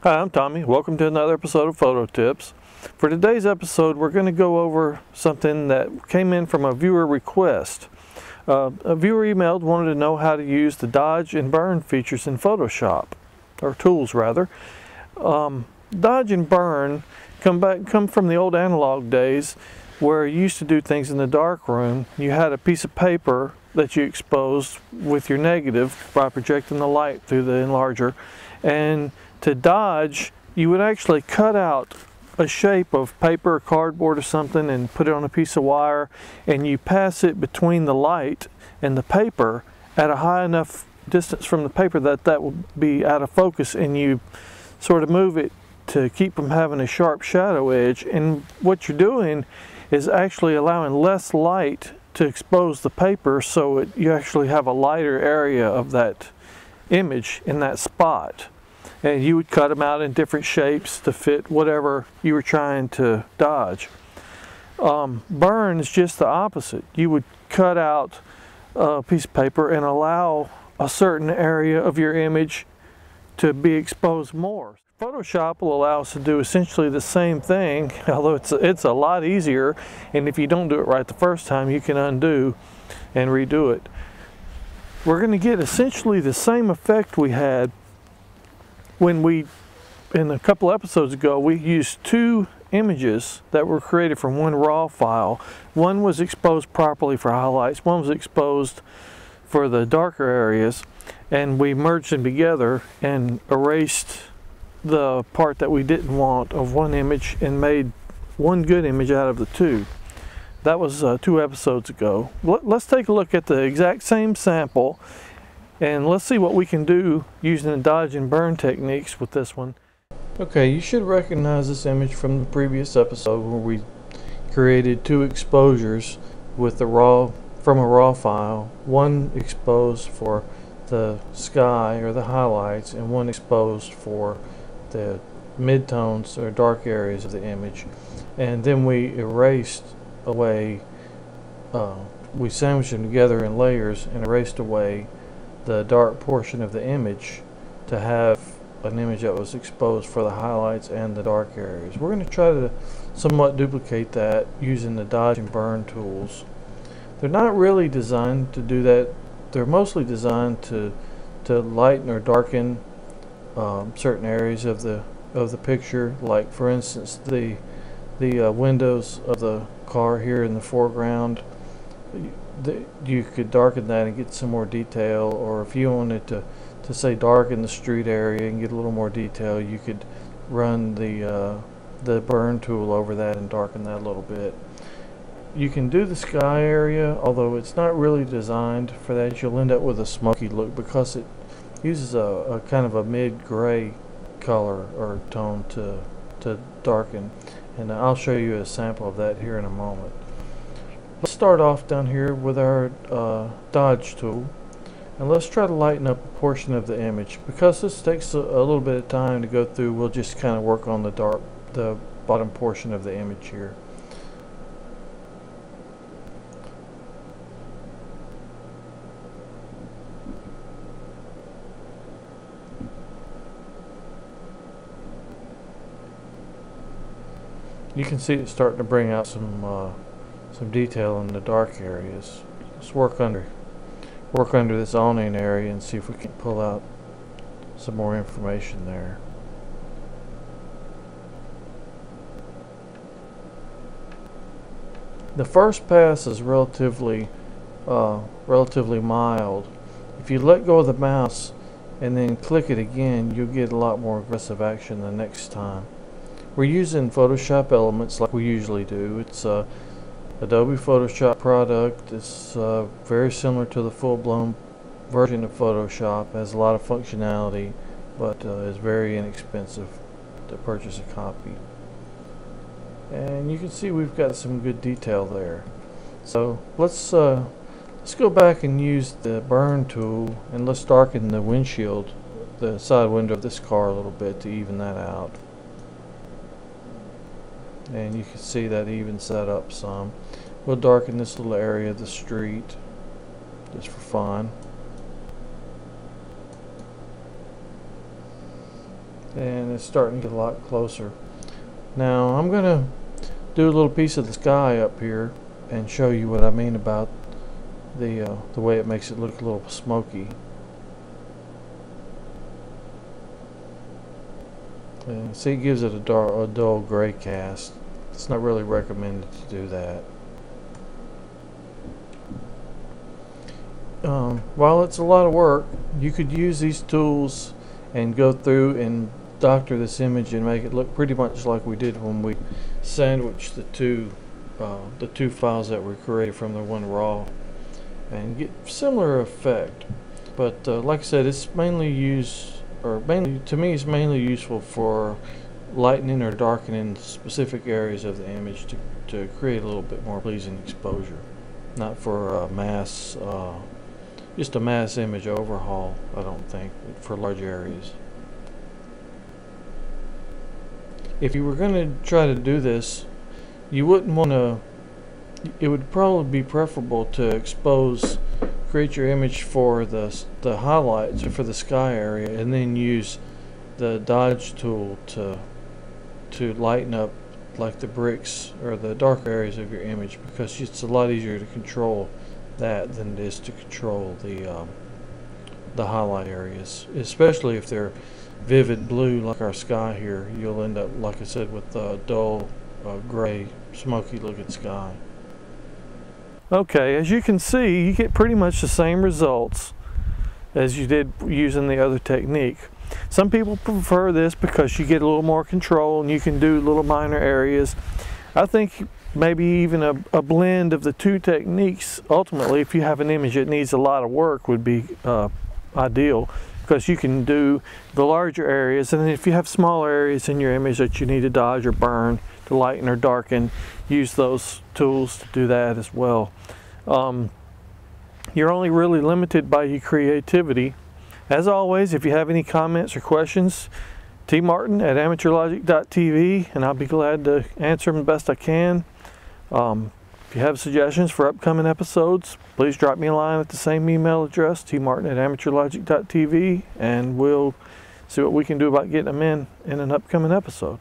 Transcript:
Hi, I'm Tommy. Welcome to another episode of PhotoTips. For today's episode, we're going to go over something that came in from a viewer request. A viewer emailed, wanted to know how to use the dodge and burn features in Photoshop, or tools rather. Dodge and burn come from the old analog days where you used to do things in the dark room. You had a piece of paper that you exposed with your negative by projecting the light through the enlarger, and to dodge, you would actually cut out a shape of paper or cardboard or something and put it on a piece of wire, and you pass it between the light and the paper at a high enough distance from the paper that will be out of focus, and you sort of move it to keep from having a sharp shadow edge. And what you're doing is actually allowing less light to expose the paper, so you actually have a lighter area of that image in that spot. And you would cut them out in different shapes to fit whatever you were trying to dodge. Burn is just the opposite. You would cut out a piece of paper and allow a certain area of your image to be exposed more. Photoshop will allow us to do essentially the same thing, although it's a lot easier, and if you don't do it right the first time, you can undo and redo it. We're going to get essentially the same effect we had when in a couple episodes ago, we used two images that were created from one raw file. One was exposed properly for highlights, one was exposed for the darker areas, and we merged them together and erased the part that we didn't want of one image and made one good image out of the two. That was 2 episodes ago. Let's take a look at the exact same sample, and let's see what we can do using the dodge and burn techniques with this one. Okay, you should recognize this image from the previous episode where we created 2 exposures with from a raw file. One exposed for the sky or the highlights, and one exposed for the midtones or dark areas of the image. And then we erased away, we sandwiched them together in layers and erased away the dark portion of the image to have an image that was exposed for the highlights and the dark areas. We're going to try to somewhat duplicate that using the dodge and burn tools. They're not really designed to do that. They're mostly designed to lighten or darken certain areas of the picture, like for instance the windows of the car here in the foreground. You could darken that and get some more detail, or if you wanted to say darken the street area and get a little more detail, you could run the burn tool over that and darken that a little bit. You can do the sky area, although it's not really designed for that. You'll end up with a smoky look because it uses a kind of a mid-gray color or tone to darken, and I'll show you a sample of that here in a moment. Let's start off down here with our dodge tool, and let's try to lighten up a portion of the image. Because this takes a little bit of time to go through, we'll just kind of work on the bottom portion of the image here. You can see it's starting to bring out some detail in the dark areas. Let's work under this awning area and see if we can pull out some more information there. The first pass is relatively mild. If you let go of the mouse and then click it again, you'll get a lot more aggressive action the next time. We're using Photoshop Elements like we usually do. It's Adobe Photoshop product. It's very similar to the full-blown version of Photoshop. It has a lot of functionality, but is very inexpensive to purchase a copy. And you can see we've got some good detail there. So let's go back and use the burn tool, and let's darken the windshield, the side window of this car, a little bit to even that out. And you can see that evens that up some. We'll darken this little area of the street just for fun. and it's starting to get a lot closer. Now I'm going to do a little piece of the sky up here and show you what I mean about the way it makes it look a little smoky. And see, it gives it a dull gray cast. It's not really recommended to do that. While it's a lot of work, you could use these tools and go through and doctor this image and make it look pretty much like we did when we sandwiched the two files that were created from the one raw, and get similar effect. But like I said, it's mainly used, or mainly to me, it's mainly useful for lightening or darkening specific areas of the image to create a little bit more pleasing exposure, not for mass. Just a mass image overhaul, I don't think, for large areas. If you were going to try to do this, you wouldn't want to, it would probably be preferable to create your image for the highlights or for the sky area, and then use the dodge tool to lighten up like the bricks or the darker areas of your image, because it's a lot easier to control that than it is to control the highlight areas, especially if they're vivid blue like our sky here. You'll end up, like I said, with a dull gray smoky looking sky. Okay, as you can see, you get pretty much the same results as you did using the other technique. Some people prefer this because you get a little more control and you can do little minor areas. I think maybe even a blend of the two techniques, ultimately, if you have an image that needs a lot of work, would be ideal, because you can do the larger areas, and then if you have smaller areas in your image that you need to dodge or burn, to lighten or darken, use those tools to do that as well. You're only really limited by your creativity. As always, if you have any comments or questions, tmartin@amateurlogic.tv, and I'll be glad to answer them the best I can. If you have suggestions for upcoming episodes, please drop me a line at the same email address, tmartin@amateurlogic.tv, and we'll see what we can do about getting them in an upcoming episode.